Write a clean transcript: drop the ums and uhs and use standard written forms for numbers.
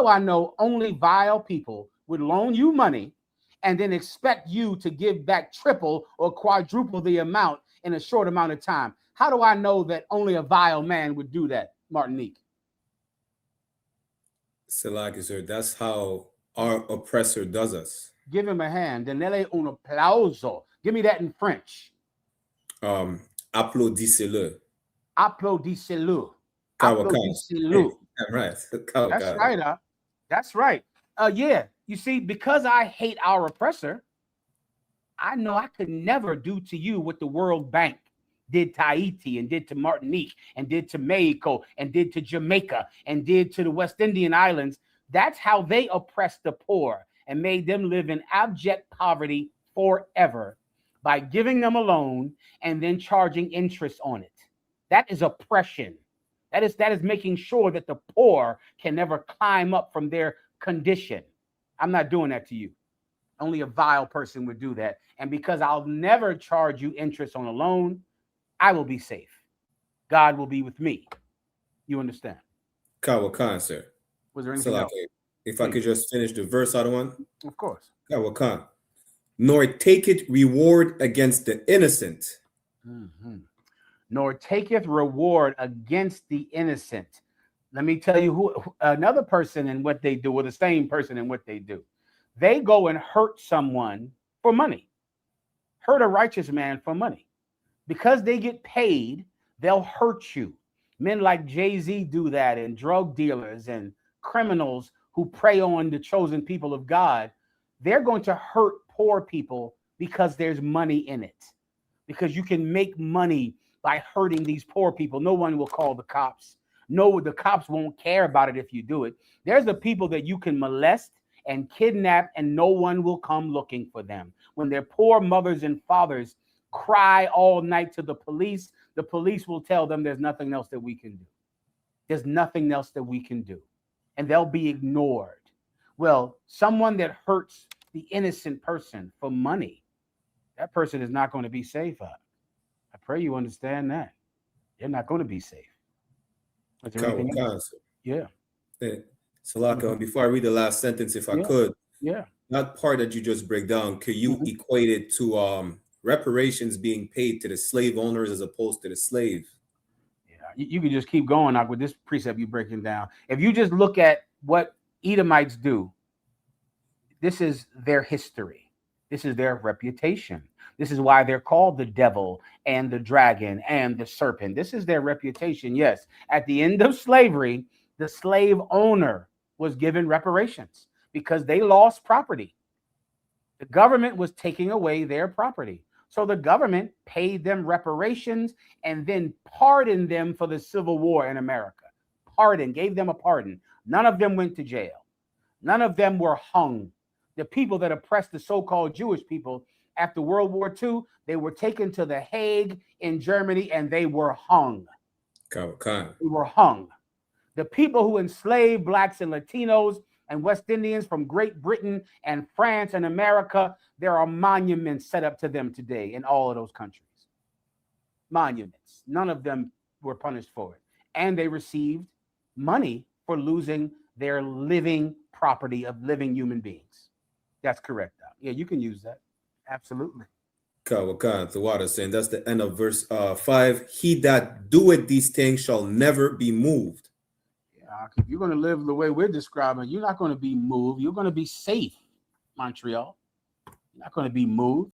do I know only vile people would loan you money and then expect you to give back triple or quadruple the amount in a short amount of time? How do I know that only a vile man would do that, Martinique? Salaki, sir, that's how our oppressor does us. Give him a hand. Denele un applauso. Give me that in French. Um, Applaudissez-le. Applaudissez-le. Kawakan. Applaudissez-le. Right. That's Kawakan. right. That's right. Yeah. You see, because I hate our oppressor, I know I could never do to you what the World Bank did to Haiti and did to Martinique and did to Mexico and did to Jamaica and did to the West Indian Islands. That's how they oppressed the poor and made them live in abject poverty forever by giving them a loan and then charging interest on it. That is oppression. That is making sure that the poor can never climb up from their condition. I'm not doing that to you. Only a vile person would do that. And because I'll never charge you interest on a loan, I will be safe. God will be with me. You understand? Kawakan, sir. Was there anything else? If I could just finish the verse out of one. Of course. Kawakan. Nor take it reward against the innocent. Mm-hmm. Nor taketh reward against the innocent. Let me tell you who another person and what they do, or the same person and what they do. They go and hurt someone for money. Hurt a righteous man for money. Because they get paid, they'll hurt you. Men like Jay-Z do that, and drug dealers and criminals who prey on the chosen people of God. They're going to hurt poor people because there's money in it. Because you can make money by hurting these poor people. No one will call the cops. No, the cops won't care about it if you do it. There's the people that you can molest and kidnap, and no one will come looking for them. When their poor mothers and fathers cry all night to the police will tell them there's nothing else that we can do. There's nothing else that we can do. And they'll be ignored. Well, someone that hurts the innocent person for money, that person is not going to be safe. I pray you understand that. They're not going to be safe. Is there anything else? Yeah. Salaka, before I read the last sentence, if I could, that part that you just break down, could you equate it to reparations being paid to the slave owners as opposed to the slave? Yeah, you can just keep going with this precept you breaking down. If you just look at what Edomites do, this is their history. This is their reputation. This is why they're called the devil and the dragon and the serpent. This is their reputation. Yes, at the end of slavery, the slave owner was given reparations because they lost property. The government was taking away their property. So the government paid them reparations and then pardoned them for the Civil War in America. Gave them a pardon. None of them went to jail. None of them were hung. The people that oppressed the so-called Jewish people after World War II, they were taken to The Hague in Germany and they were hung. They were hung. The people who enslaved Blacks and Latinos and West Indians from Great Britain and France and America, there are monuments set up to them today in all of those countries. Monuments. None of them were punished for it. And they received money for losing their living property of living human beings. That's correct. Yeah, you can use that. Absolutely. The water saying that's the end of verse 5. He that doeth these things shall never be moved. Yeah, if you're going to live the way we're describing, you're not going to be moved. You're going to be safe, Montreal. You're not going to be moved.